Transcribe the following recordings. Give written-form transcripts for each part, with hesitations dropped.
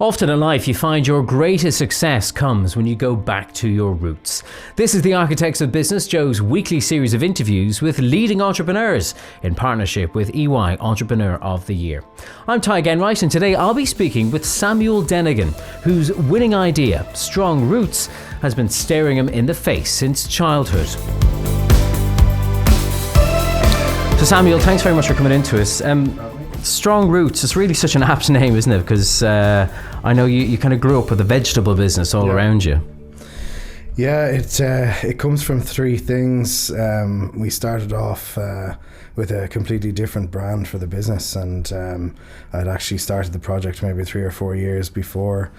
Often in life, you find your greatest success comes when you go back to your roots. This is the Architects of Business, Joe's weekly series of interviews with leading entrepreneurs in partnership with EY Entrepreneur of the Year. I'm Tadhg Enright, and today I'll be speaking with Samuel Dennigan, whose winning idea, strong roots, has been staring him in the face since childhood. So Samuel, thanks very much for coming into us. Strong Roots, it's really such an apt name, isn't it? Because I know you kind of grew up with a vegetable business all around you. Yeah, it comes from three things. We started off with a completely different brand for the business, and I'd actually started the project maybe 3 or 4 years before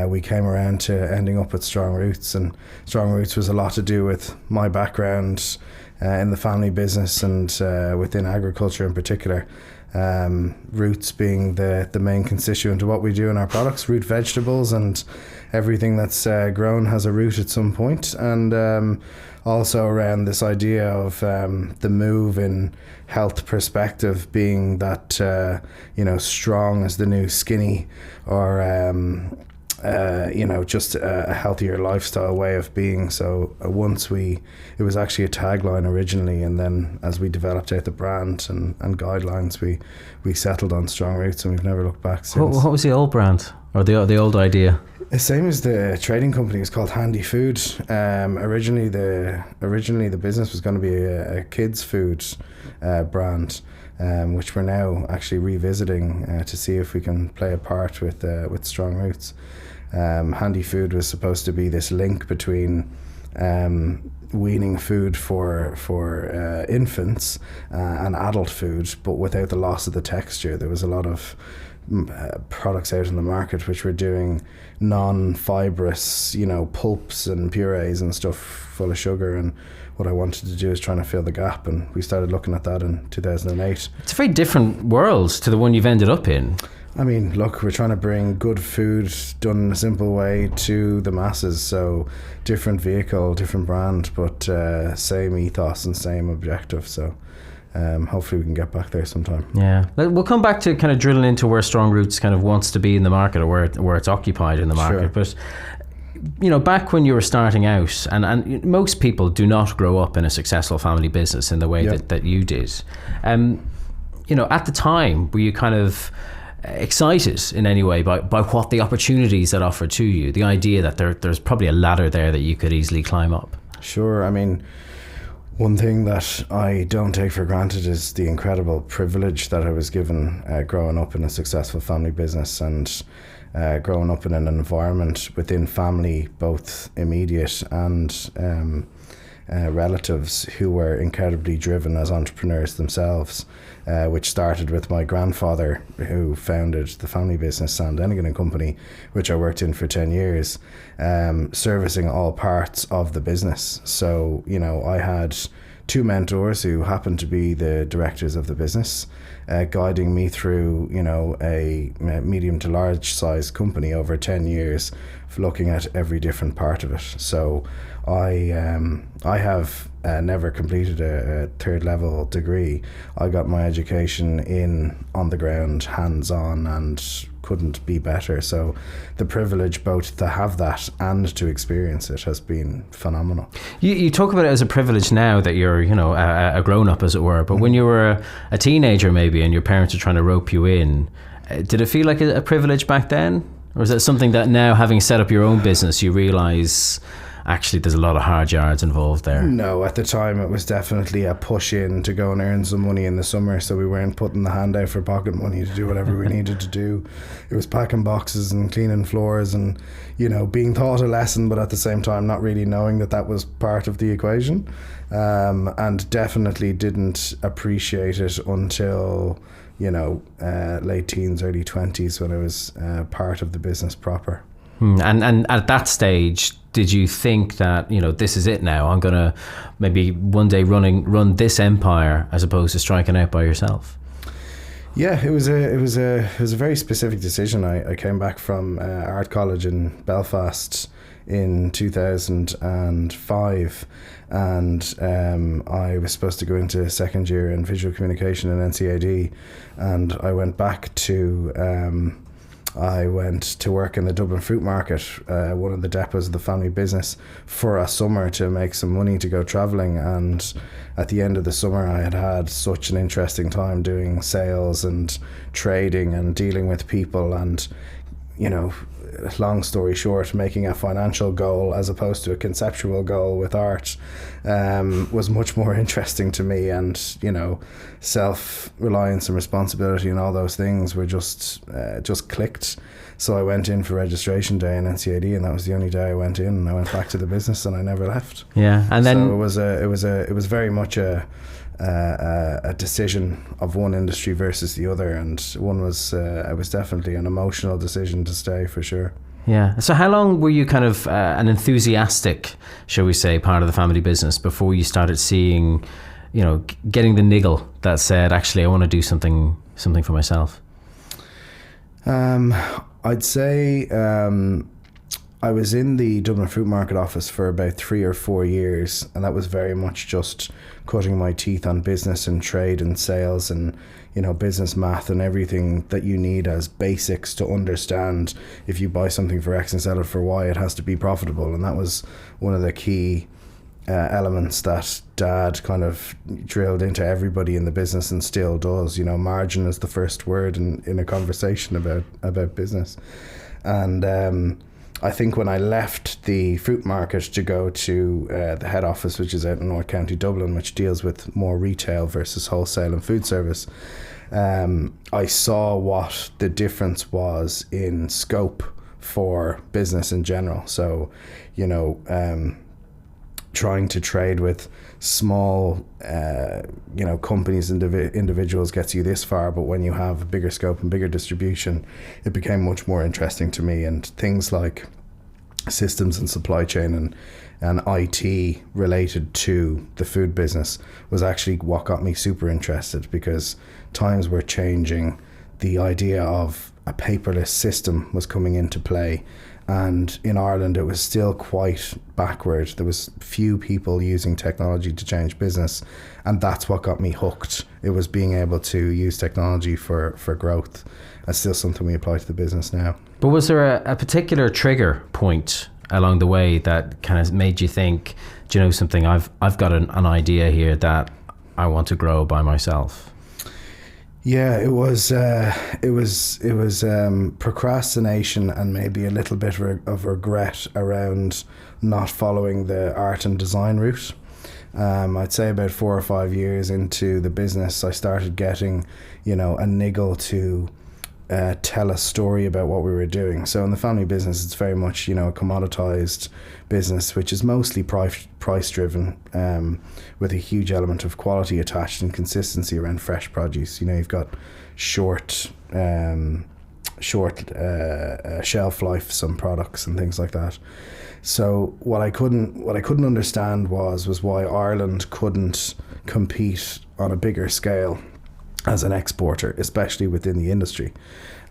we came around to ending up with Strong Roots. And Strong Roots was a lot to do with my background in the family business and within agriculture in particular. Roots being the main constituent of what we do in our products, root vegetables, and everything that's grown has a root at some point. And also around this idea of the move in health perspective being that strong is the new skinny, or just a healthier lifestyle way of being. So it was actually a tagline originally, and then as we developed out the brand and guidelines, we settled on Strong Roots, and we've never looked back since. What was the old brand, or the old idea? The same as the trading company. It's called Handy Food. Originally the business was going to be a kids food brand, which we're now actually revisiting to see if we can play a part with Strong Roots. Handy Food was supposed to be this link between weaning food for infants and adult food, but without the loss of the texture. There was a lot of products out in the market which were doing non-fibrous, pulps and purees and stuff full of sugar, and what I wanted to do is trying to fill the gap, and we started looking at that in 2008. It's a very different world to the one you've ended up in. I mean, look, we're trying to bring good food done in a simple way to the masses, so different vehicle, different brand, but same ethos and same objective. So hopefully we can get back there sometime. Yeah, we'll come back to kind of drilling into where Strong Roots kind of wants to be in the market, or where it's occupied in the market. Sure. But back when you were starting out, and most people do not grow up in a successful family business in the way that you did. At the time, were you kind of excited in any way by what the opportunities that offered to you, the idea that there's probably a ladder there that you could easily climb up? Sure. I mean, one thing that I don't take for granted is the incredible privilege that I was given growing up in a successful family business, and growing up in an environment within family, both immediate and relatives, who were incredibly driven as entrepreneurs themselves, which started with my grandfather, who founded the family business Sam Dennigan and Company, which I worked in for 10 years, servicing all parts of the business. So, I had 2 mentors who happened to be the directors of the business, guiding me through, a medium to large size company over 10 years, looking at every different part of it. So I have never completed a 3rd level degree. I got my education on the ground, hands-on, and couldn't be better. So the privilege both to have that and to experience it has been phenomenal. You talk about it as a privilege now that you're, a grown-up, as it were, but when you were a teenager maybe and your parents were trying to rope you in, did it feel like a privilege back then? Or is it something that now, having set up your own business, you realise actually there's a lot of hard yards involved there? No, at the time it was definitely a push in to go and earn some money in the summer, so we weren't putting the hand out for pocket money to do whatever we needed to do. It was packing boxes and cleaning floors and, being taught a lesson, but at the same time not really knowing that was part of the equation, and definitely didn't appreciate it until late teens, early 20s, when I was part of the business proper. And at that stage, did you think that, this is it now, I'm going to maybe one day run this empire, as opposed to striking out by yourself? Yeah, it was a very specific decision. I came back from art college in Belfast in 2005, and I was supposed to go into second year in visual communication and NCAD, and I went back to I went to work in the Dublin Fruit Market, one of the depots of the family business, for a summer to make some money to go travelling. And at the end of the summer, I had such an interesting time doing sales and trading and dealing with people, and, you know, long story short, making a financial goal as opposed to a conceptual goal with art was much more interesting to me. And, you know, self-reliance and responsibility and all those things were just clicked. So I went in for registration day in NCAD, and that was the only day I went in, and I went back to the business and I never left. Yeah. And then so it was very much a decision of one industry versus the other, and one was it was definitely an emotional decision to stay, for sure. Yeah. So how long were you kind of an enthusiastic, shall we say, part of the family business before you started seeing, you know, getting the niggle that said, actually, I want to do something for myself? I'd say I was in the Dublin Fruit Market office for about 3 or 4 years, and that was very much just cutting my teeth on business and trade and sales and, you know, business math and everything that you need as basics to understand if you buy something for X and sell it for Y, it has to be profitable. And that was one of the key elements that Dad kind of drilled into everybody in the business, and still does. You know, margin is the first word in a conversation about business. And I think when I left the fruit market to go to the head office, which is out in North County Dublin, which deals with more retail versus wholesale and food service, I saw what the difference was in scope for business in general. So, you know, trying to trade with small, you know, companies and individuals gets you this far, but when you have a bigger scope and bigger distribution, it became much more interesting to me. And things like systems and supply chain and IT related to the food business was actually what got me super interested, because times were changing. The idea of a paperless system was coming into play. And in Ireland, it was still quite backward. There was few people using technology to change business. And that's what got me hooked. It was being able to use technology for growth. That's still something we apply to the business now. But was there a particular trigger point along the way that kind of made you think, do you know something, I've got an idea here that I want to grow by myself? Yeah, it was procrastination and maybe a little bit of regret around not following the art and design route. I'd say about 4 or 5 years into the business, I started getting, you know, a niggle to tell a story about what we were doing. So in the family business, it's very much, you know, a commoditized business, which is mostly price driven, with a huge element of quality attached and consistency around fresh produce. You know, you've got short shelf life, some products and things like that. So what I couldn't understand was why Ireland couldn't compete on a bigger scale as an exporter, especially within the industry.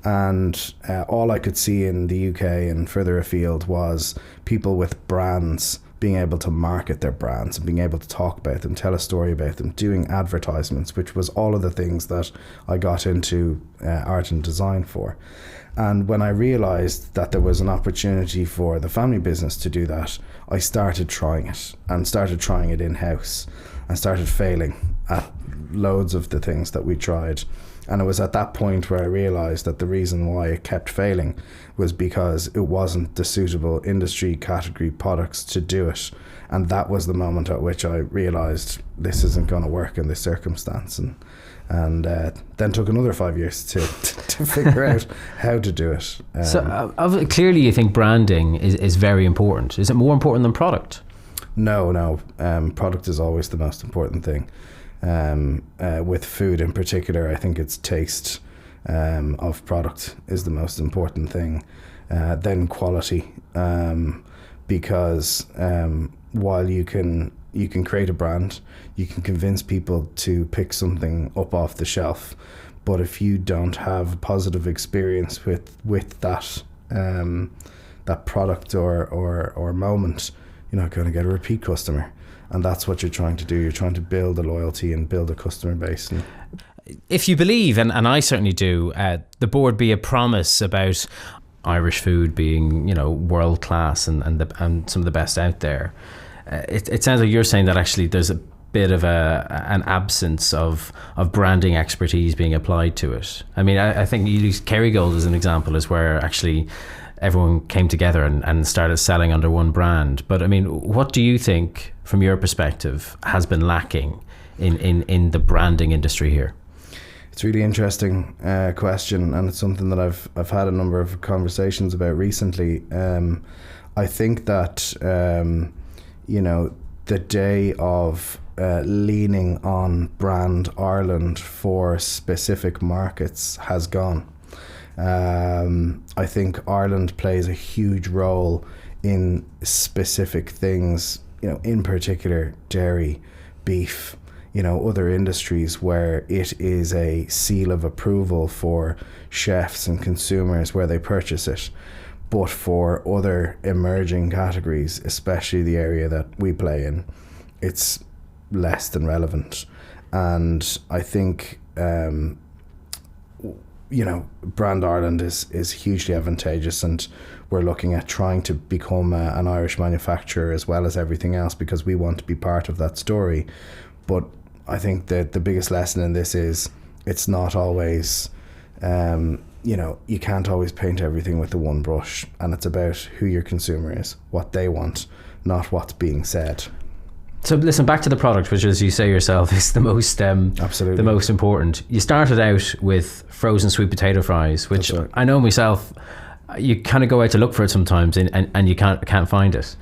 And all I could see in the UK and further afield was people with brands being able to market their brands and being able to talk about them, tell a story about them, doing advertisements, which was all of the things that I got into art and design for. And when I realized that there was an opportunity for the family business to do that, I started trying it, and started trying it in-house, and started failing at loads of the things that we tried. And it was at that point where I realized that the reason why it kept failing was because it wasn't the suitable industry category products to do it. And that was the moment at which I realized this isn't going to work in this circumstance. And then took another 5 years to figure out how to do it. So clearly you think branding is very important. Is it more important than product? No. Product is always the most important thing. With food in particular, I think it's taste of product is the most important thing, then quality, because while you can create a brand, you can convince people to pick something up off the shelf, but if you don't have a positive experience with that that product or moment, you're not going to get a repeat customer. And that's what you're trying to do. You're trying to build a loyalty and build a customer base. if you believe, and I certainly do, the board be a promise about Irish food being, world class and some of the best out there, it sounds like you're saying that actually there's a bit of an absence of branding expertise being applied to it. I mean, I think you use Kerrygold as an example, is where actually everyone came together and started selling under one brand. But I mean, what do you think, from your perspective, has been lacking in the branding industry here? It's a really interesting question, and it's something that I've had a number of conversations about recently. I think that the day of leaning on brand Ireland for specific markets has gone. I think Ireland plays a huge role in specific things, in particular dairy, beef, other industries where it is a seal of approval for chefs and consumers where they purchase it. But for other emerging categories, especially the area that we play in, it's less than relevant. And I think brand Ireland is hugely advantageous, and we're looking at trying to become an Irish manufacturer as well as everything else, because we want to be part of that story. But I think that the biggest lesson in this is it's not always, you can't always paint everything with the one brush, and it's about who your consumer is, what they want, not what's being said. So listen, back to the product, which, as you say yourself, is the most absolutely the most important. You started out with frozen sweet potato fries, which right. I know myself, you kind of go out to look for it sometimes, and you can't find it.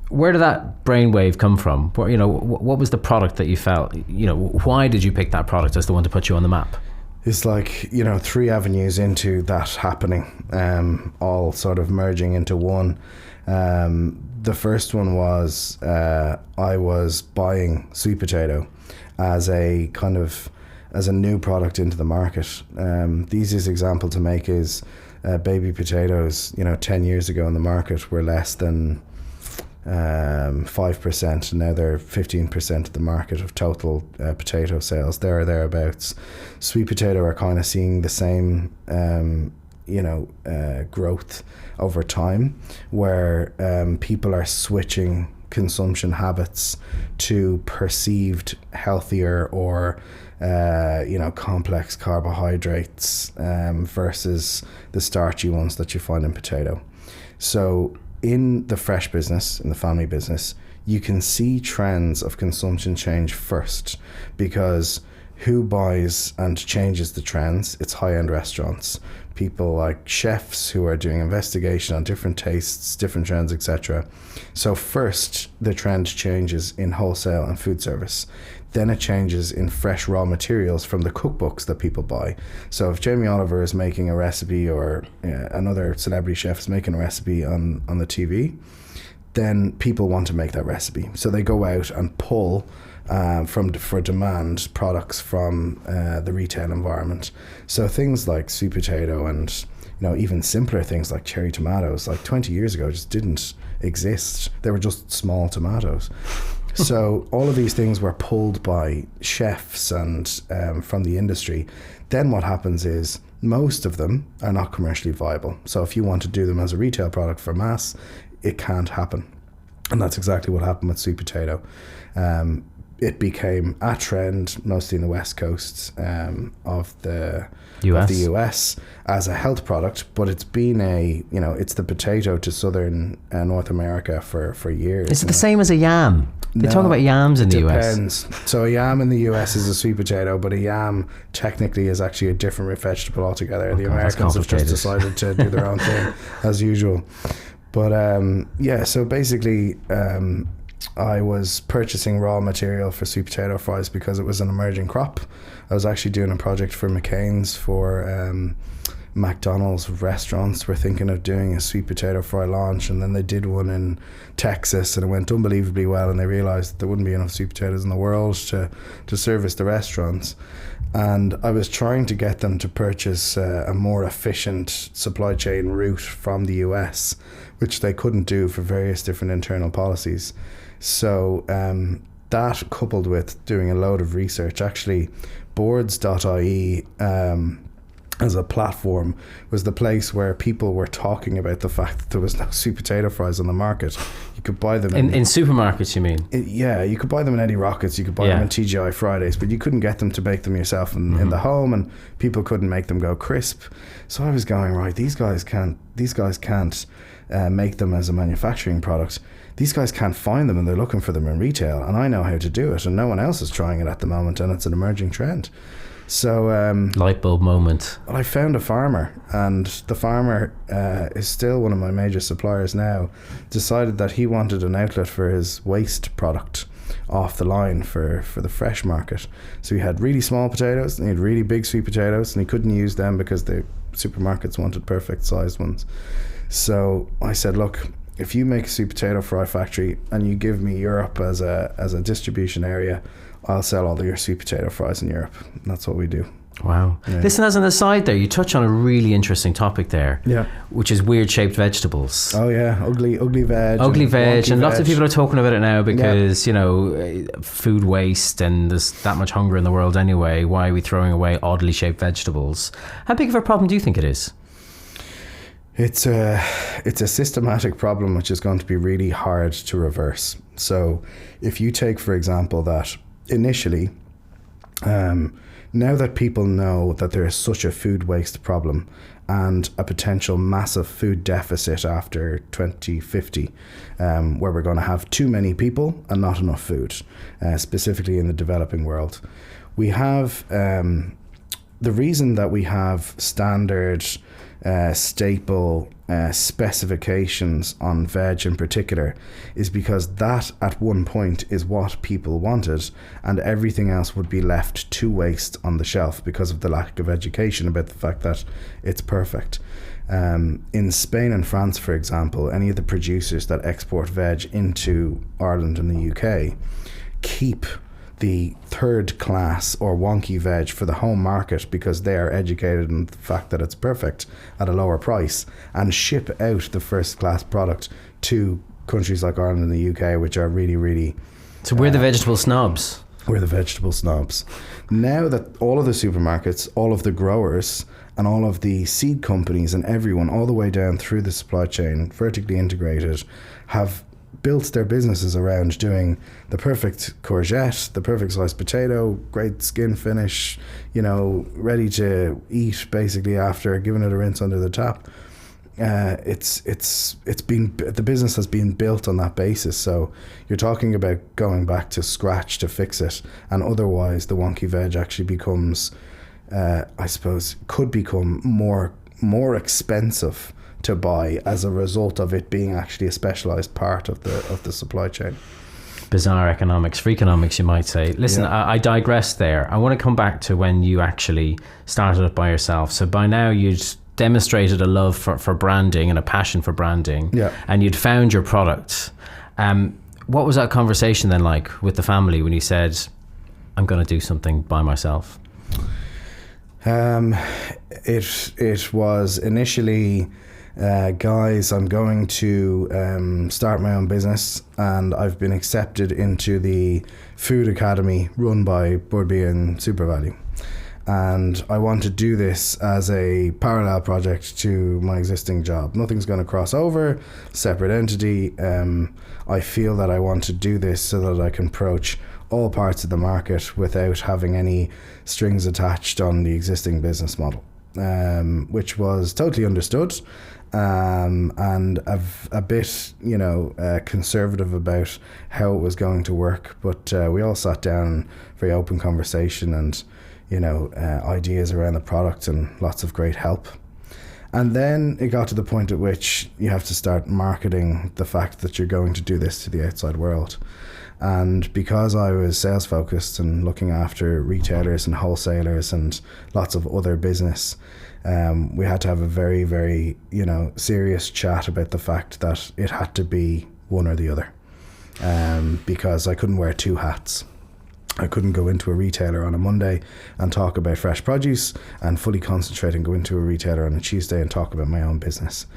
Where did that brainwave come from? What was the product that you felt? Why did you pick that product as the one to put you on the map? It's like, 3 avenues into that happening, all sort of merging into one. The first one was I was buying sweet potato as a new product into the market. The easiest example to make is baby potatoes, 10 years ago in the market were less than 5%, and now they're 15% of the market of total potato sales, there or thereabouts. Sweet potato are kind of seeing the same growth over time, where people are switching consumption habits to perceived healthier or complex carbohydrates versus the starchy ones that you find in potato. So in the fresh business, in the family business, you can see trends of consumption change first, because who buys and changes the trends? It's high-end restaurants, people like chefs who are doing investigation on different tastes, different trends, etc. So first, the trend changes in wholesale and food service. Then it changes in fresh raw materials from the cookbooks that people buy. So if Jamie Oliver is making a recipe, or another celebrity chef is making a recipe on the TV, then people want to make that recipe. So they go out and pull for demand products from the retail environment. So things like sweet potato and even simpler things like cherry tomatoes, like 20 years ago, just didn't exist. They were just small tomatoes. So all of these things were pulled by chefs and from the industry. Then what happens is most of them are not commercially viable. So if you want to do them as a retail product for mass, it can't happen. And that's exactly what happened with sweet potato. It became a trend, mostly in the West Coast of the US as a health product, but it's been it's the potato to southern North America for years. Is it the same as a yam? They talk about yams in the US. Depends. So a yam in the US is a sweet potato, but a yam technically is actually a different root vegetable altogether. The Americans have just decided to do their own thing as usual. But so basically I was purchasing raw material for sweet potato fries because it was an emerging crop. I was actually doing a project for McCain's for McDonald's restaurants. Were thinking of doing a sweet potato fry launch, and then they did one in Texas, and it went unbelievably well, and they realized that there wouldn't be enough sweet potatoes in the world to service the restaurants. And I was trying to get them to purchase a more efficient supply chain route from the US, which they couldn't do for various different internal policies. So that coupled with doing a load of research, actually boards.ie as a platform was the place where people were talking about the fact that there was no sweet potato fries on the market. You could buy them in supermarkets, you mean? Yeah, you could buy them in Eddie Rockets, you could buy them in TGI Fridays, but you couldn't get them to bake them yourself in the home, and people couldn't make them go crisp. So I was going, right, these guys can't make them as a manufacturing product. These guys can't find them, and they're looking for them in retail, and I know how to do it, and no one else is trying it at the moment, and it's an emerging trend. So light bulb moment. I found a farmer, and the farmer is still one of my major suppliers now. Decided that he wanted an outlet for his waste product off the line for the fresh market. So he had really small potatoes, and he had really big sweet potatoes, and he couldn't use them because the supermarkets wanted perfect sized ones. So I said, look, if you make a sweet potato fry factory and you give me Europe as a distribution area, I'll sell all of your sweet potato fries in Europe. And that's what we do. Wow. Yeah. Listen, as an aside there, you touch on a really interesting topic there, which is weird shaped vegetables. Oh yeah, ugly veg. Ugly veg, and lots of people are talking about it now because, you know, food waste, and there's that much hunger in the world anyway. Why are we throwing away oddly shaped vegetables? How big of a problem do you think it is? It's a systematic problem which is going to be really hard to reverse. So if you take, for example, that initially, now that people know that there is such a food waste problem and a potential massive food deficit after 2050, where we're going to have too many people and not enough food, specifically in the developing world, we have the reason that we have standard staple specifications on veg in particular is because that at one point is what people wanted, and everything else would be left to waste on the shelf because of the lack of education about the fact that it's perfect. In Spain and France, for example, any of the producers that export veg into Ireland and the UK keep the third class or wonky veg for the home market because they are educated in the fact that it's perfect at a lower price, and ship out the first class product to countries like Ireland and the UK, which are really, really... So we're the vegetable snobs. We're the vegetable snobs. Now that all of the supermarkets, all of the growers, and all of the seed companies and everyone all the way down through the supply chain, vertically integrated, have built their businesses around doing the perfect courgette, the perfect sliced potato, great skin finish, you know, ready to eat basically after giving it a rinse under the tap. It's been, the business has been built on that basis. So you're talking about going back to scratch to fix it, and otherwise the wonky veg actually becomes, I suppose, could become more expensive to buy as a result of it being actually a specialized part of the supply chain. Bizarre economics, freakonomics, you might say. Listen, I digress there. I want to come back to when you actually started it by yourself. So by now you'd demonstrated a love for branding and a passion for branding, and you'd found your product. What was that conversation then like with the family when you said, I'm going to do something by myself? It was initially, guys, I'm going to start my own business, and I've been accepted into the food academy run by Budbee and SuperValue, and I want to do this as a parallel project to my existing job. Nothing's going to cross over, separate entity. I feel that I want to do this so that I can approach all parts of the market without having any strings attached on the existing business model, which was totally understood. And a bit, conservative about how it was going to work, but we all sat down, very open conversation, and ideas around the product and lots of great help. And then it got to the point at which you have to start marketing the fact that you're going to do this to the outside world. And because I was sales focused and looking after retailers and wholesalers and lots of other business, we had to have a very, very, serious chat about the fact that it had to be one or the other, because I couldn't wear two hats. I couldn't go into a retailer on a Monday and talk about fresh produce and fully concentrate and go into a retailer on a Tuesday and talk about my own business.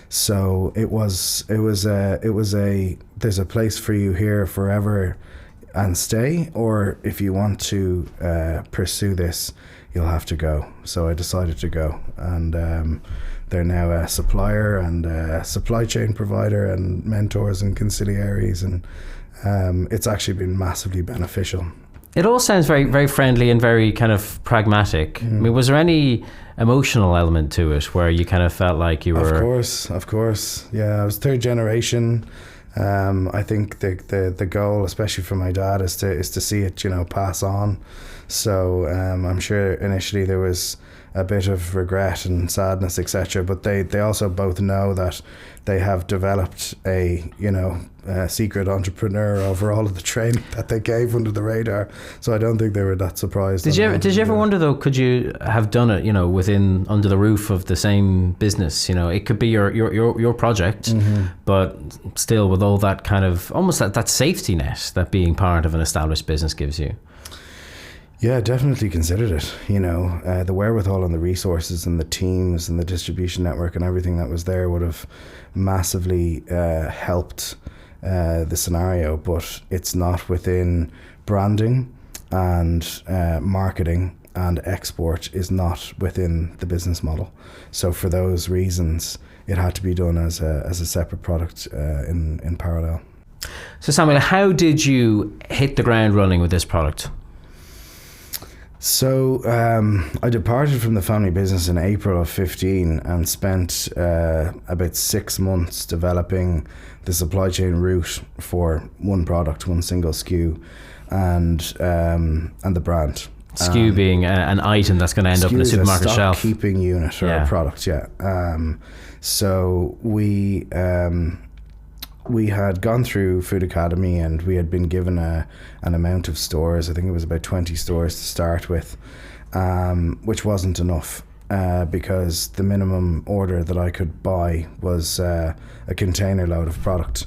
So it was a there's a place for you here forever. and stay, or if you want to pursue this, you'll have to go. So I decided to go, and they're now a supplier and a supply chain provider and mentors and conciliaries, and it's actually been massively beneficial. It all sounds very, very friendly and very kind of pragmatic. I mean, was there any emotional element to it where you kind of felt like you were... Of course. Yeah, I was third generation. I think the goal, especially for my dad, is to see it, pass on. So I'm sure initially there was a bit of regret and sadness, etc. But they also both know that they have developed a secret entrepreneur over all of the training that they gave under the radar. So I don't think they were that surprised. Did you ever wonder though? Could you have done it? Within under the roof of the same business. It could be your project, but still with all that kind of almost that safety net that being part of an established business gives you. Yeah, definitely considered it. The wherewithal and the resources and the teams and the distribution network and everything that was there would have massively helped the scenario, but it's not within branding, and marketing and export is not within the business model. So for those reasons, it had to be done as a separate product in parallel. So Samuel, how did you hit the ground running with this product? So I departed from the family business in April of 15 and spent about 6 months developing the supply chain route for one product, one single SKU, and the brand. SKU being an item that's going to end up in a supermarket shelf. Keeping unit or a product, yeah. So we had gone through Food Academy, and we had been given an amount of stores. I think it was about 20 stores to start with, which wasn't enough because the minimum order that I could buy was a container load of product.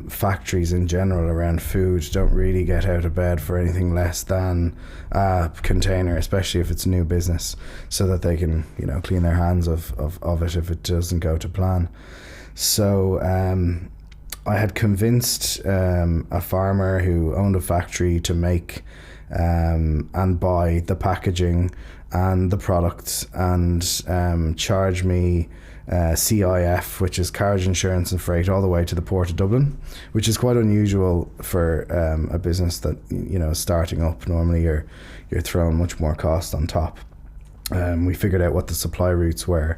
Factories in general around food don't really get out of bed for anything less than a container, especially if it's a new business, so that they can clean their hands of it if it doesn't go to plan. So I had convinced a farmer who owned a factory to make and buy the packaging and the products and charge me CIF, which is carriage insurance and freight, all the way to the port of Dublin, which is quite unusual for a business that is starting up. Normally you're throwing much more cost on top. We figured out what the supply routes were.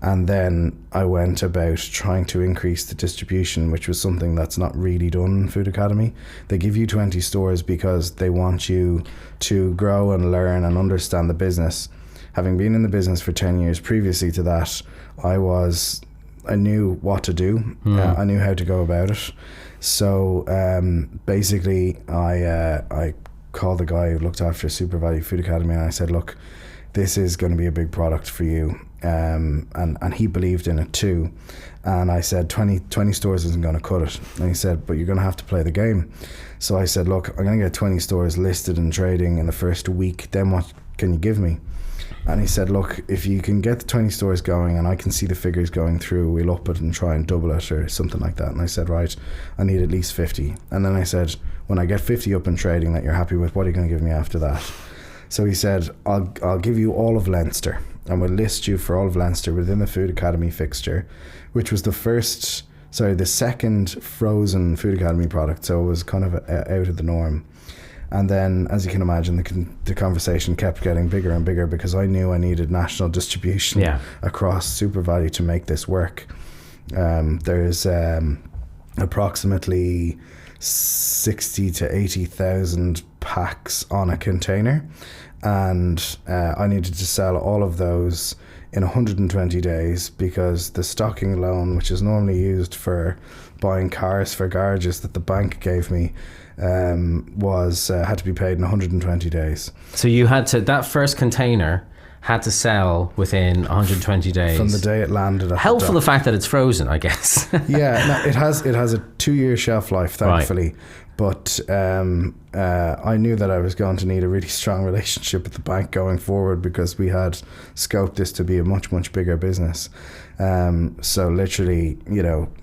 And then I went about trying to increase the distribution, which was something that's not really done in Food Academy. They give you 20 stores because they want you to grow and learn and understand the business. Having been in the business for 10 years previously to that, I knew what to do. I knew how to go about it. So basically I called the guy who looked after Super Value Food Academy, and I said, look, this is going to be a big product for you. And he believed in it too. And I said, 20 stores isn't going to cut it. And he said, but you're going to have to play the game. So I said, look, I'm going to get 20 stores listed and trading in the first week. Then what can you give me? And he said, look, if you can get the 20 stores going and I can see the figures going through, we'll up it and try and double it or something like that. And I said, right, I need at least 50. And then I said, when I get 50 up and trading that you're happy with, what are you going to give me after that? So he said, I'll give you all of Leinster, and we'll list you for all of Leinster within the Food Academy fixture, which was the second frozen Food Academy product. So it was kind of out of the norm. And then, as you can imagine, the conversation kept getting bigger and bigger because I knew I needed national distribution across Super Value to make this work. There's approximately 60 to 80,000 packs on a container, and I needed to sell all of those in 120 days because the stocking loan, which is normally used for buying cars for garages that the bank gave me, had to be paid in 120 days. So you had to, that first container had to sell within 120 days from the day it landed. Helpful the fact that it's frozen, I guess. Yeah, no, it has a 2-year shelf life, thankfully. Right. But I knew that I was going to need a really strong relationship with the bank going forward, because we had scoped this to be a much, much bigger business. So literally,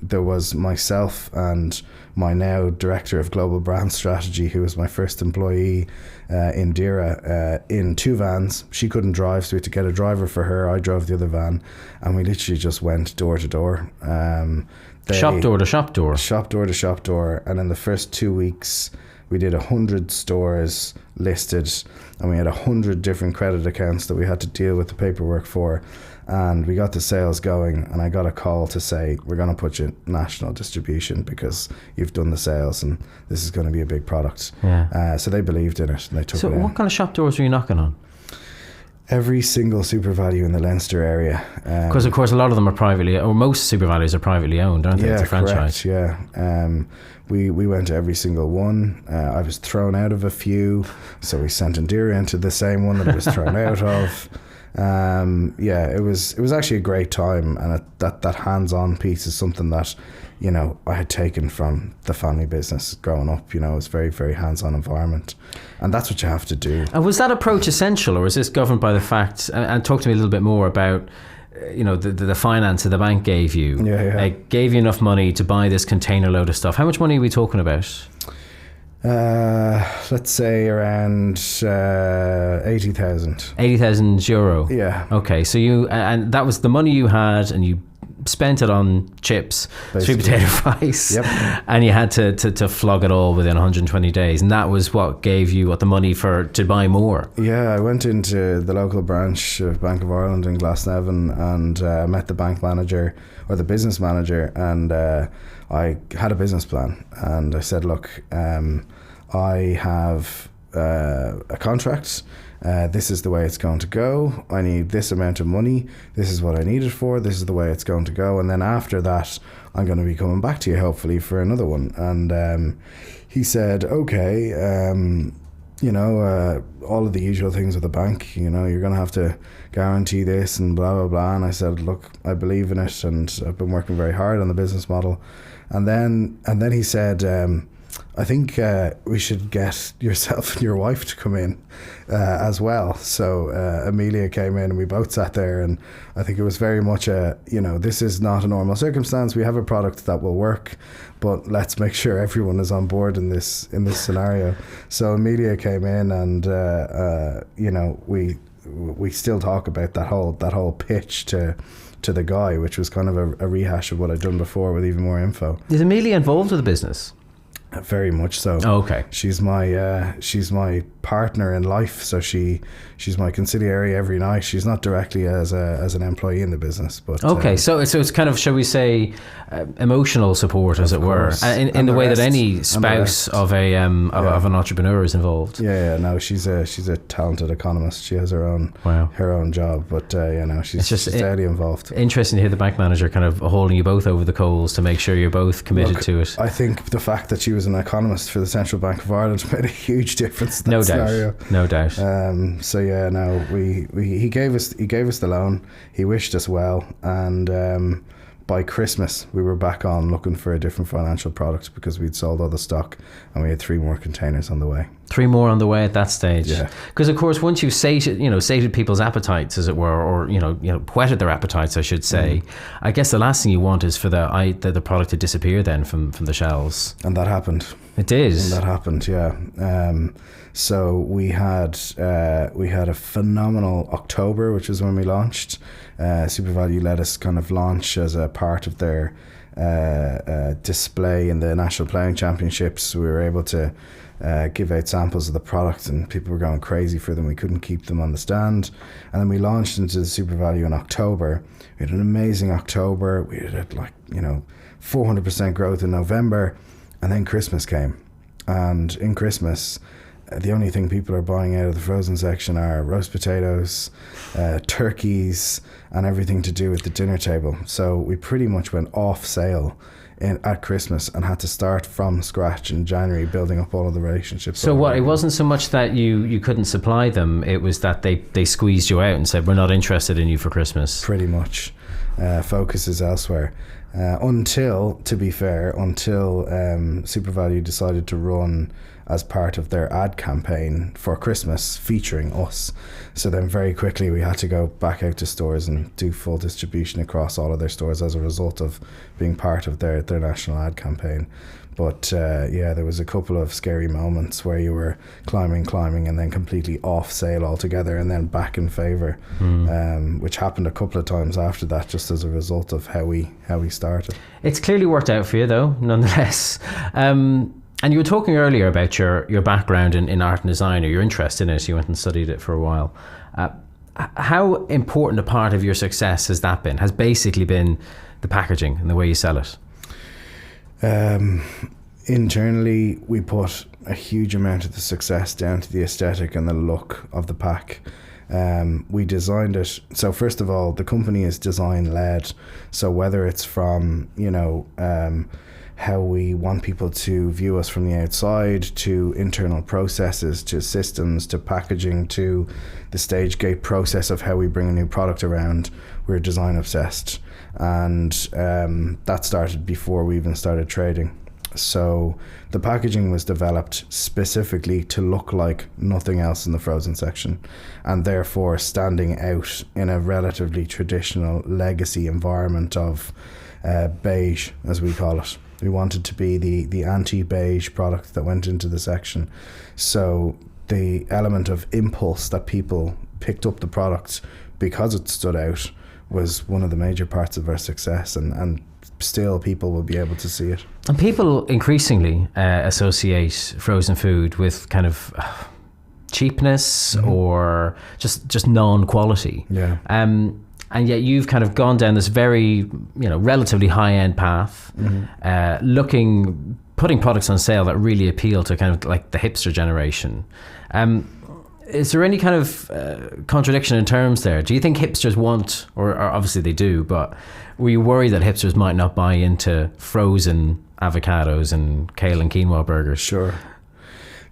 there was myself and my now director of global brand strategy, who was my first employee, Indira, in 2 vans. She couldn't drive, so we had to get a driver for her. I drove the other van, and we literally just went door to door. Shop door to shop door. Shop door to shop door. And in the first 2 weeks, we did 100 stores listed, and we had 100 different credit accounts that we had to deal with the paperwork for. And we got the sales going, and I got a call to say, we're going to put you national distribution because you've done the sales and this is going to be a big product. Yeah. So they believed in it and they took it. So what kind of shop doors were you knocking on? Every single Super Value in the Leinster area. Because of course a lot of them are privately, or most Super Values are privately owned, aren't they? Yeah, it's a franchise. Correct, yeah. We went to every single one. I was thrown out of a few, so we sent Indira into the same one that I was thrown out of. It was actually a great time, and that hands-on piece is something that I had taken from the family business growing up. It was very, very hands-on environment, and that's what you have to do. And was that approach essential, or is this governed by the fact, and talk to me a little bit more about the finance that the bank gave you? Gave you enough money to buy this container load of stuff. How much money are we talking about? Let's say around 80,000. 80,000 euro. Yeah. Okay, so and that was the money you had, and you spent it on chips, sweet potato fries, yep. And you had to flog it all within 120 days, and that was what gave you the money to buy more. Yeah, I went into the local branch of Bank of Ireland in Glasnevin and met the bank manager, or the business manager, and I had a business plan, and I said, look, I have a contract. This is the way it's going to go. I need this amount of money. This is what I need it for. This is the way it's going to go. And then after that, I'm going to be coming back to you, hopefully, for another one. And he said, okay, all of the usual things with the bank, you're going to have to guarantee this and blah, blah, blah. And I said, look, I believe in it, and I've been working very hard on the business model. And then he said, I think we should get yourself and your wife to come in as well. So Amelia came in, and we both sat there, and I think it was very much this is not a normal circumstance. We have a product that will work, but let's make sure everyone is on board in this scenario. So Amelia came in, and we still talk about that whole pitch to the guy, which was kind of a rehash of what I'd done before with even more info. Is Amelia involved with the business? Very much so. Oh, okay. She's my partner in life, so she's my conciliary every night. She's not directly as an employee in the business, but okay. So it's kind of, shall we say, emotional support, as it were, in the way that any spouse of an entrepreneur is involved. Yeah. No, she's a talented economist. She has her own job, but she's just daily involved. Interesting to hear the bank manager kind of holding you both over the coals to make sure you're both committed to it. I think the fact that she was an economist for the Central Bank of Ireland made a huge difference in that scenario. No doubt. He gave us the loan. He wished us well, and by Christmas we were back on looking for a different financial product because we'd sold all the stock, and we had 3 more containers on the way. 3 more on the way at that stage. Yeah. Because of course, once you've sated people's appetites, as it were, or whetted their appetites, I should say. I guess the last thing you want is for the product to disappear then from the shelves. And that happened. It did. And that happened. Yeah. So we had a phenomenal October, which is when we launched. Super Value let us kind of launch as a part of their display in the National Playing Championships. We were able to give out samples of the product, and people were going crazy for them. We couldn't keep them on the stand. And then we launched into the Super Value in October. We had an amazing October. We had 400% growth in November, and then Christmas came. And in Christmas, the only thing people are buying out of the frozen section are roast potatoes, turkeys, and everything to do with the dinner table. So we pretty much went off sale at Christmas and had to start from scratch in January, building up all of the relationships. So it wasn't so much that you couldn't supply them, it was that they squeezed you out and said, we're not interested in you for Christmas. Pretty much. focuses elsewhere. Until SuperValue decided to run as part of their ad campaign for Christmas featuring us. So then very quickly we had to go back out to stores and do full distribution across all of their stores as a result of being part of their national ad campaign. But there was a couple of scary moments where you were climbing and then completely off sale altogether and then back in favour, which happened a couple of times after that, just as a result of how we started. It's clearly worked out for you though, nonetheless. And you were talking earlier about your background in art and design, or your interest in it. You went and studied it for a while. How important a part of your success has that been? Has basically been the packaging and the way you sell it? Internally, we put a huge amount of the success down to the aesthetic and the look of the pack. We designed it. So first of all, the company is design led. So whether it's from, how we want people to view us from the outside, to internal processes, to systems, to packaging, to the stage gate process of how we bring a new product around, we're design obsessed. And that started before we even started trading. So the packaging was developed specifically to look like nothing else in the frozen section, and therefore standing out in a relatively traditional legacy environment of beige, as we call it. We wanted to be the anti-beige product that went into the section. So the element of impulse that people picked up the product because it stood out was one of the major parts of our success, and still people will be able to see it. And people increasingly associate frozen food with kind of cheapness or just non-quality. Yeah. And yet you've kind of gone down this very, relatively high-end path, putting products on sale that really appeal to kind of like the hipster generation. Is there any kind of contradiction in terms there? Do you think hipsters want, or obviously they do, but were you worried that hipsters might not buy into frozen avocados and kale and quinoa burgers? Sure.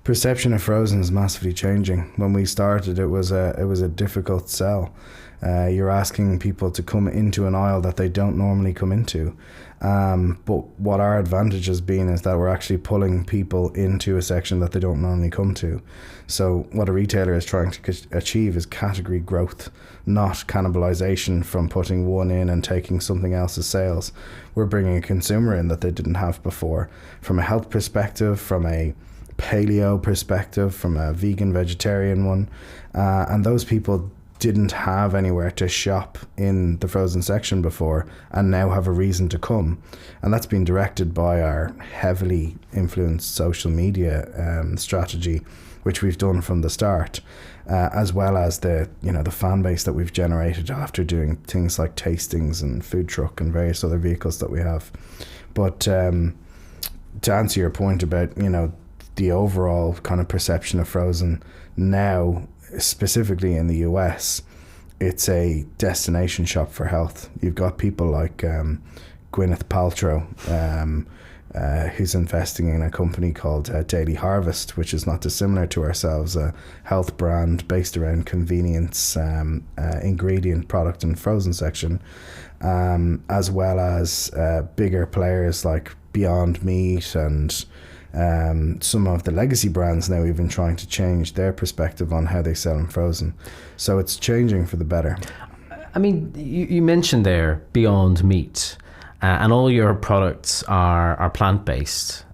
Perception of frozen is massively changing. When we started, it was a difficult sell. You're asking people to come into an aisle that they don't normally come into. But what our advantage has been is that we're actually pulling people into a section that they don't normally come to. So what a retailer is trying to achieve is category growth, not cannibalization from putting one in and taking something else's sales. We're bringing a consumer in that they didn't have before, from a health perspective, from a paleo perspective, from a vegan vegetarian one, and those people didn't have anywhere to shop in the frozen section before and now have a reason to come. And that's been directed by our heavily influenced social media strategy, which we've done from the start, as well as the fan base that we've generated after doing things like tastings and food truck and various other vehicles that we have. But to answer your point about the overall kind of perception of frozen now, specifically in the US, it's a destination shop for health. You've got people like Gwyneth Paltrow, who's investing in a company called Daily Harvest, which is not dissimilar to ourselves, a health brand based around convenience, ingredient, product and frozen section, as well as bigger players like Beyond Meat and some of the legacy brands now even trying to change their perspective on how they sell in frozen. So it's changing for the better. I mean, you mentioned there Beyond Meat, and all your products are plant-based.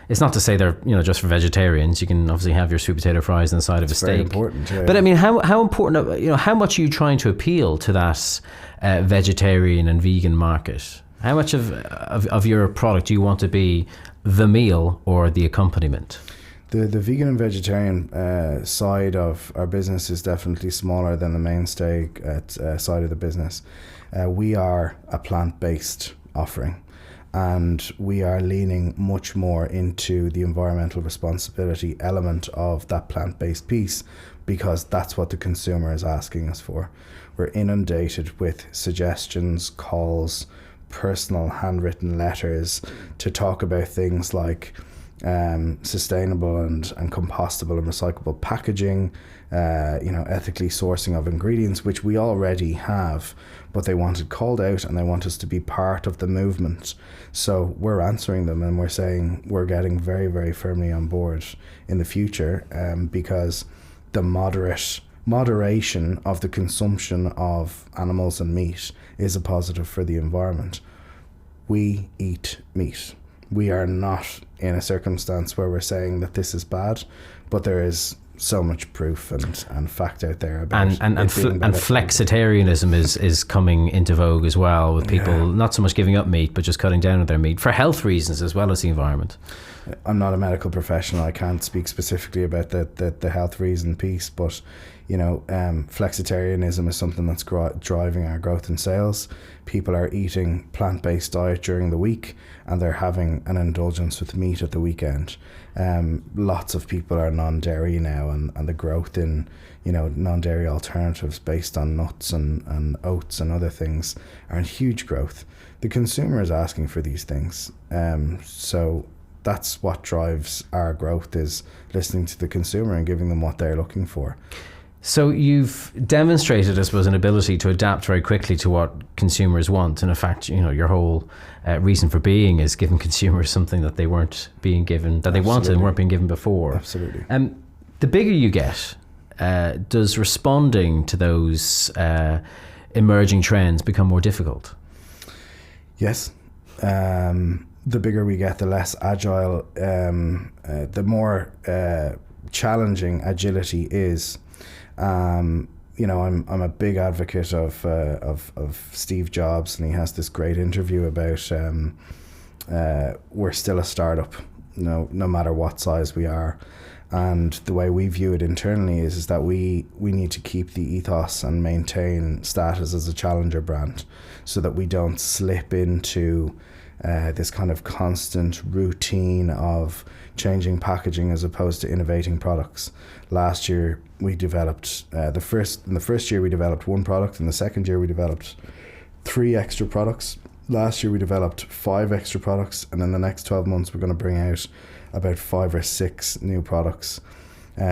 It's not to say they're just for vegetarians. You can obviously have your sweet potato fries inside of a steak. Very important, yeah. But I mean, how important? How much are you trying to appeal to that vegetarian and vegan market? How much of your product do you want to be the meal or the accompaniment? The vegan and vegetarian side of our business is definitely smaller than the mainstay side of the business. We are a plant-based offering, and we are leaning much more into the environmental responsibility element of that plant-based piece, because that's what the consumer is asking us for. We're inundated with suggestions, calls, personal handwritten letters to talk about things like sustainable and compostable and recyclable packaging, ethically sourcing of ingredients, which we already have, but they want it called out and they want us to be part of the movement. So we're answering them, and we're saying we're getting very, very firmly on board in the future, because the moderation of the consumption of animals and meat is a positive for the environment. We eat meat. We are not in a circumstance where we're saying that this is bad, but there is so much proof and fact out there about and flexitarianism is coming into vogue as well, with people not so much giving up meat but just cutting down on their meat for health reasons as well as the environment. I'm not a medical professional. I can't speak specifically about the health reason piece, but flexitarianism is something that's driving our growth in sales. People are eating plant-based diet during the week, and they're having an indulgence with meat at the weekend. Lots of people are non-dairy now, and the growth in non-dairy alternatives based on nuts and oats and other things are in huge growth. The consumer is asking for these things, so that's what drives our growth, is listening to the consumer and giving them what they're looking for. So you've demonstrated, I suppose, an ability to adapt very quickly to what consumers want. And in fact, your whole reason for being is giving consumers something that they weren't being given, that they wanted and weren't being given before. Absolutely. The bigger you get, does responding to those emerging trends become more difficult? Yes. The bigger we get, the less agile, the more challenging agility is. I'm a big advocate of Steve Jobs, and he has this great interview about we're still a startup, no matter what size we are. And the way we view it internally is that we need to keep the ethos and maintain status as a challenger brand, so that we don't slip into this kind of constant routine of changing packaging as opposed to innovating products. Last year we developed in the first year we developed one product. In the second year we developed 3 extra products. Last year we developed 5 extra products, and in the next 12 months we're going to bring out about 5 or 6 new products.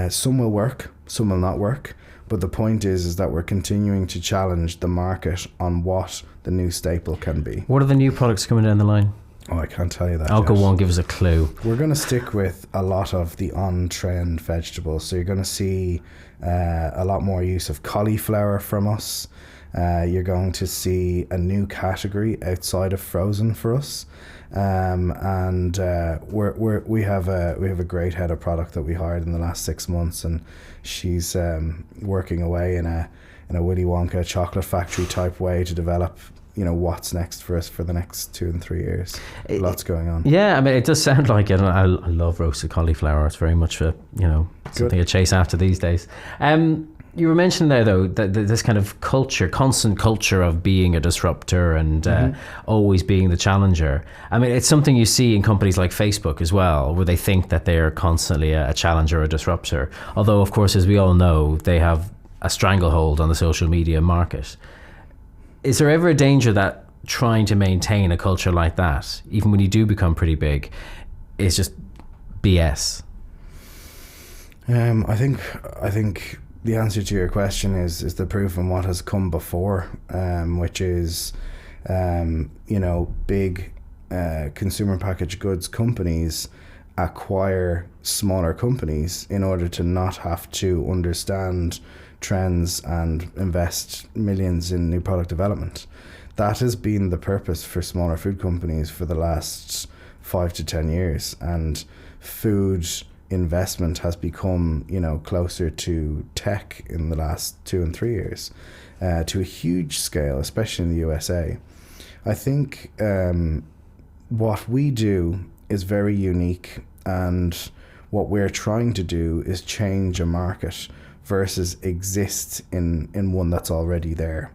Some will work, some will not work, but the point is that we're continuing to challenge the market on what the new staple can be. What are the new products coming down the line? Oh, I can't tell you that. I'll go on, give us a clue. We're going to stick with a lot of the on-trend vegetables. So you're going to see a lot more use of cauliflower from us. You're going to see a new category outside of frozen for us. And we have a great head of product that we hired in the last 6 months, and she's working away in a Willy Wonka chocolate factory type way to develop what's next for us for the next 2 and 3 years. Lots going on. Yeah, I mean, it does sound like it. I love roasted cauliflower. It's very much something to chase after these days. You were mentioning there, though, that this kind of constant culture of being a disruptor and always being the challenger. I mean, it's something you see in companies like Facebook as well, where they think that they're constantly a challenger or a disruptor. Although, of course, as we all know, they have a stranglehold on the social media market. Is there ever a danger that trying to maintain a culture like that, even when you do become pretty big, is just BS? I think the answer to your question is the proof in what has come before, which is, big consumer packaged goods companies acquire smaller companies in order to not have to understand trends and invest millions in new product development. That has been the purpose for smaller food companies for the last 5 to 10 years, and food investment has become closer to tech in the last 2 and 3 years, to a huge scale, especially in the USA. I think what we do is very unique, and what we're trying to do is change a market versus exist in one that's already there.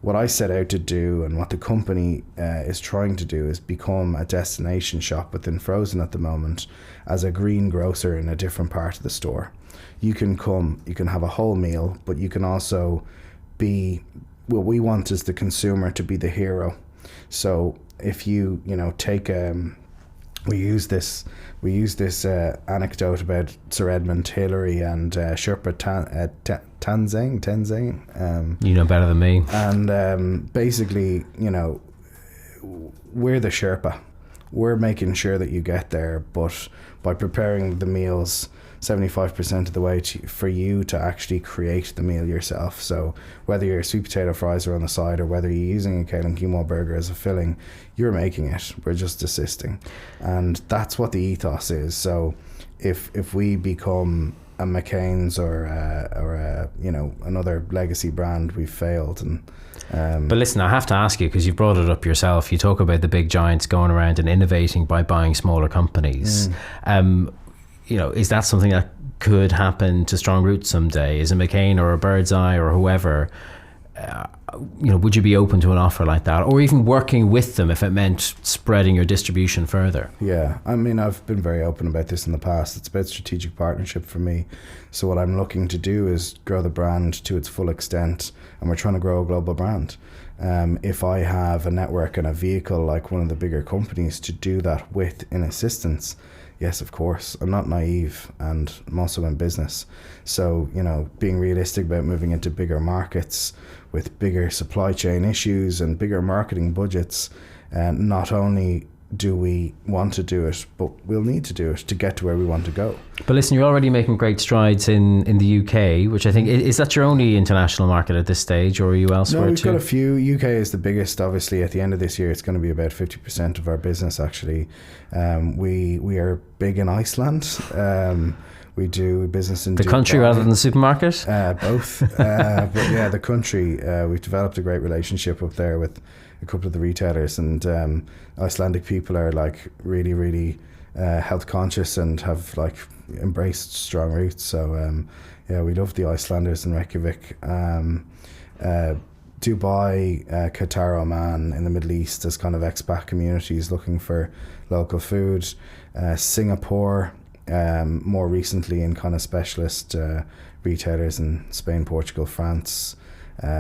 What I set out to do, and what the company is trying to do, is become a destination shop within frozen at the moment as a green grocer in a different part of the store. You can come, you can have a whole meal, but you can also be, what we want is the consumer to be the hero. So if you take we use this anecdote about Sir Edmund Hillary and Sherpa Tenzing. You know better than me. And basically, you know, we're the Sherpa. We're making sure that you get there, but by preparing the meals 75% of the way for you to actually create the meal yourself. So whether your sweet potato fries are on the side or whether you're using a kale and quinoa burger as a filling, you're making it. We're just assisting. And that's what the ethos is. So if we become a McCain's or a, you know, another legacy brand, we've failed. And but listen, I have to ask you, because you've brought it up yourself. You talk about the big giants going around and innovating by buying smaller companies. You know, is that something that could happen to Strong Roots someday? Is a McCain or a Bird's Eye or whoever, you know, would you be open to an offer like that, or even working with them if it meant spreading your distribution further? Yeah, I mean, I've been very open about this in the past. It's about strategic partnership for me. So what I'm looking to do is grow the brand to its full extent, and we're trying to grow a global brand. If I have a network and a vehicle like one of the bigger companies to do that with in assistance, yes, of course. I'm not naive, and I'm also in business. So, you know, being realistic about moving into bigger markets with bigger supply chain issues and bigger marketing budgets, not only do we want to do it, but we'll need to do it to get to where we want to go. But listen, you're already making great strides in the UK, which I think, is that your only international market at this stage, or are you elsewhere too? No, we've got a few. UK is the biggest, obviously. At the end of this year, it's going to be about 50% of our business, actually. We are big in Iceland. We do business in the Dubai. Country rather than the supermarket? Both. But yeah, the country. We've developed a great relationship up there with a couple of the retailers, and Icelandic people are like really, really health conscious and have like embraced Strong Roots. So yeah, we love the Icelanders in Reykjavik. Dubai, Qatar, Oman in the Middle East as kind of expat communities looking for local food. Singapore, more recently in kind of specialist retailers in Spain, Portugal, France,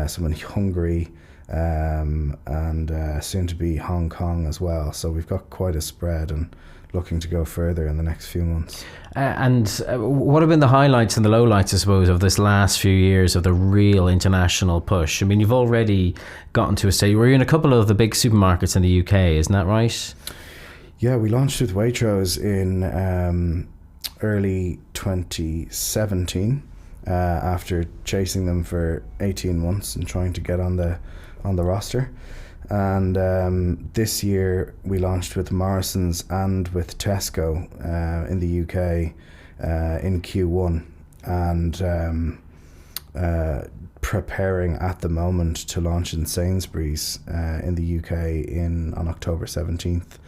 some in Hungary, and soon to be Hong Kong as well. So we've got quite a spread and looking to go further in the next few months. And what have been the highlights and the lowlights, I suppose, of this last few years of the real international push? I mean, you've already gotten to a stage where you're in a couple of the big supermarkets in the UK, isn't that right? Yeah, we launched with Waitrose in early 2017 after chasing them for 18 months and trying to get on the roster. And this year we launched with Morrison's and with Tesco in the UK in Q1, and preparing at the moment to launch in Sainsbury's in the UK on October 17th,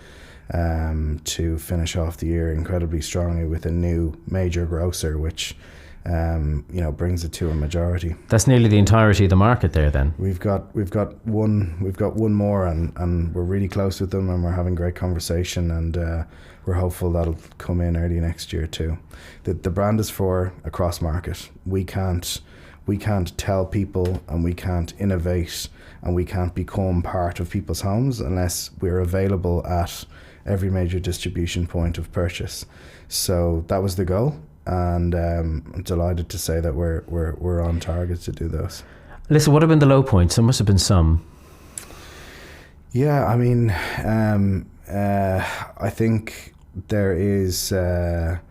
to finish off the year incredibly strongly with a new major grocer, which you know, brings it to a majority. That's nearly the entirety of the market there then. We've got one more, and we're really close with them, and we're having great conversation, and we're hopeful that'll come in early next year too. The brand is for a cross market. We can't tell people, and we can't innovate, and we can't become part of people's homes unless we're available at every major distribution point of purchase. So that was the goal. And I'm delighted to say that we're on target to do those. Listen, what have been the low points? There must have been some. Yeah, I mean, I think there's a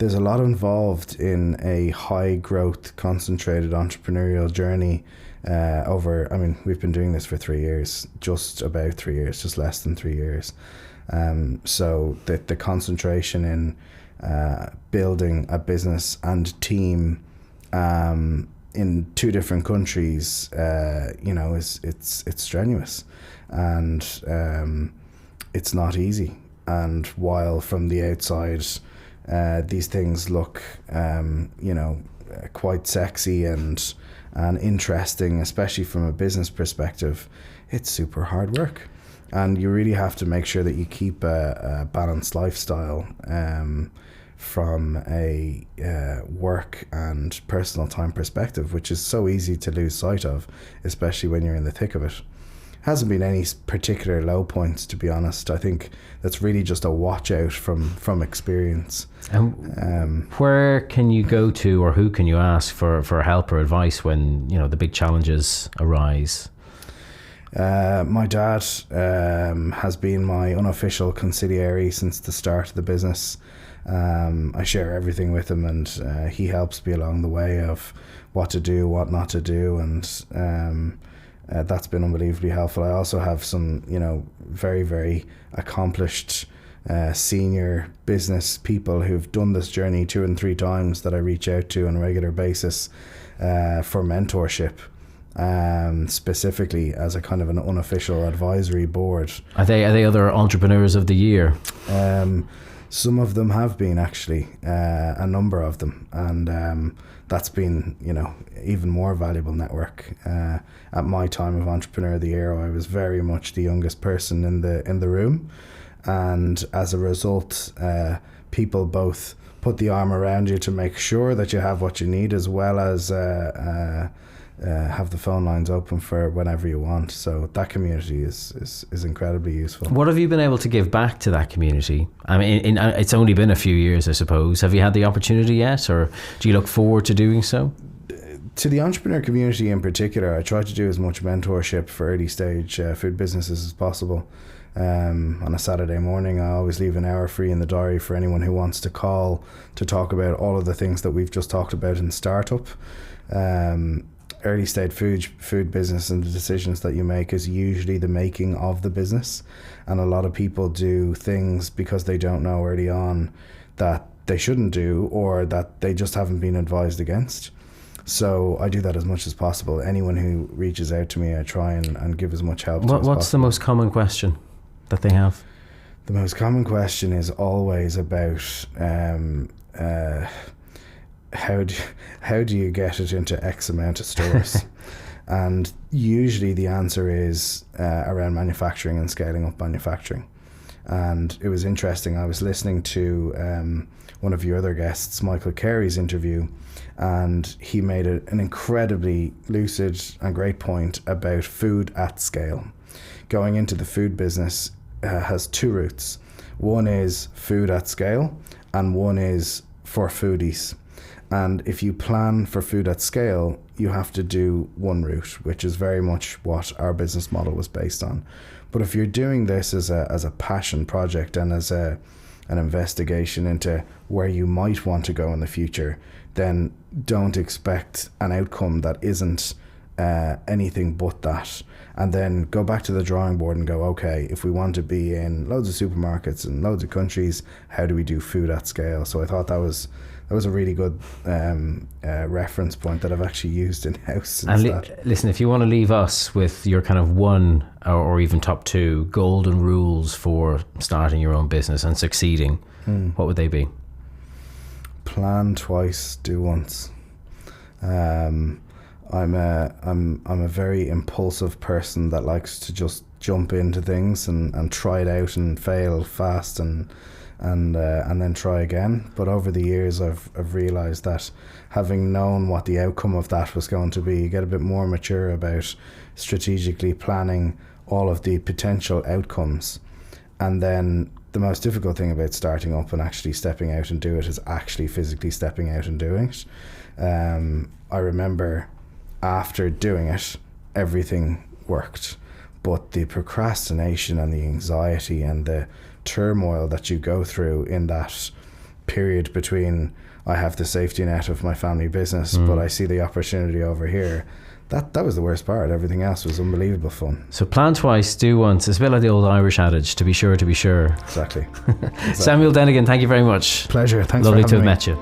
lot involved in a high growth, concentrated entrepreneurial journey. We've been doing this for 3 years, just about 3 years, just less than 3 years. So the concentration in building a business and team in 2 different countries, you know, it's strenuous, and it's not easy. And while from the outside these things look, you know, quite sexy and interesting, especially from a business perspective, it's super hard work. And you really have to make sure that you keep a balanced lifestyle from a work and personal time perspective, which is so easy to lose sight of, especially when you're in the thick of it. hasn't been any particular low points, to be honest. I think that's really just a watch out from experience. Where can you go to, or who can you ask for help or advice when, you know, the big challenges arise? My dad has been my unofficial consigliere since the start of the business. I share everything with him, and he helps me along the way of what to do, what not to do, and that's been unbelievably helpful. I also have some, you know, very, very accomplished senior business people who've done this journey 2 and 3 times that I reach out to on a regular basis for mentorship. Specifically as a kind of an unofficial advisory board. Are they other entrepreneurs of the year? Some of them have been, actually, a number of them, and that's been, you know, even more valuable network. At my time of Entrepreneur of the Year, I was very much the youngest person in the room, and as a result, people both put the arm around you to make sure that you have what you need, as well as have the phone lines open for whenever you want. So that community is incredibly useful. What have you been able to give back to that community? I mean, it's only been a few years, I suppose. Have you had the opportunity yet, or do you look forward to doing so? To the entrepreneur community in particular, I try to do as much mentorship for early stage food businesses as possible. On a Saturday morning, I always leave an hour free in the diary for anyone who wants to call to talk about all of the things that we've just talked about in startup. Early stage food business, and the decisions that you make is usually the making of the business, and a lot of people do things because they don't know early on that they shouldn't do, or that they just haven't been advised against. So I do that as much as possible. Anyone who reaches out to me, I try and give as much help to as possible. What's the most common question that they have? The most common question is always about how do you get it into X amount of stores? And usually the answer is around manufacturing and scaling up manufacturing. And it was interesting, I was listening to one of your other guests, Michael Carey's interview, and he made an incredibly lucid and great point about food at scale. Going into the food business has 2 routes. One is food at scale, and one is for foodies. And if you plan for food at scale, you have to do one route, which is very much what our business model was based on. But if you're doing this as a passion project and as an investigation into where you might want to go in the future, then don't expect an outcome that isn't anything but that. And then go back to the drawing board and go, okay, if we want to be in loads of supermarkets and loads of countries, how do we do food at scale? So I thought that was a really good reference point that I've actually used in-house. And listen, if you want to leave us with your kind of 1 or even top 2 golden rules for starting your own business and succeeding, what would they be? Plan twice, do once. I'm a very impulsive person that likes to just jump into things and try it out and fail fast and then try again. But over the years, I've realised that having known what the outcome of that was going to be, you get a bit more mature about strategically planning all of the potential outcomes. And then the most difficult thing about starting up and actually stepping out and do it is actually physically stepping out and doing it. I remember after doing it, everything worked. But the procrastination and the anxiety and the turmoil that you go through in that period between I have the safety net of my family business, but I see the opportunity over here, that was the worst part. Everything else was unbelievable fun. So plan twice, do once. It's a bit like the old Irish adage, to be sure, to be sure. Exactly. Samuel Dennigan, thank you very much. Pleasure. Thanks Lovely for to having have met you.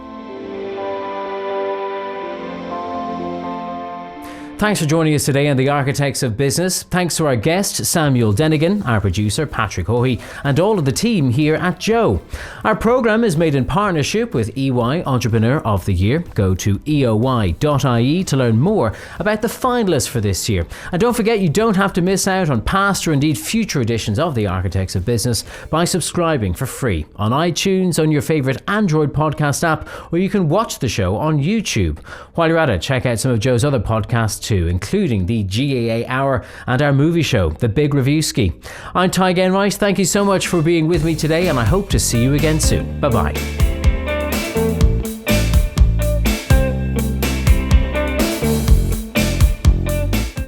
Thanks for joining us today on The Architects of Business. Thanks to our guest, Samuel Dennigan, our producer, Patrick Hoey, and all of the team here at JOE. Our programme is made in partnership with EY Entrepreneur of the Year. Go to JOE.ie to learn more about the finalists for this year. And don't forget, you don't have to miss out on past or indeed future editions of The Architects of Business by subscribing for free on iTunes, on your favourite Android podcast app, or you can watch the show on YouTube. While you're at it, check out some of JOE's other podcasts too, including the GAA Hour and our movie show, The Big Review Ski. I'm Tadhg Enright. Thank you so much for being with me today, and I hope to see you again soon. Bye-bye.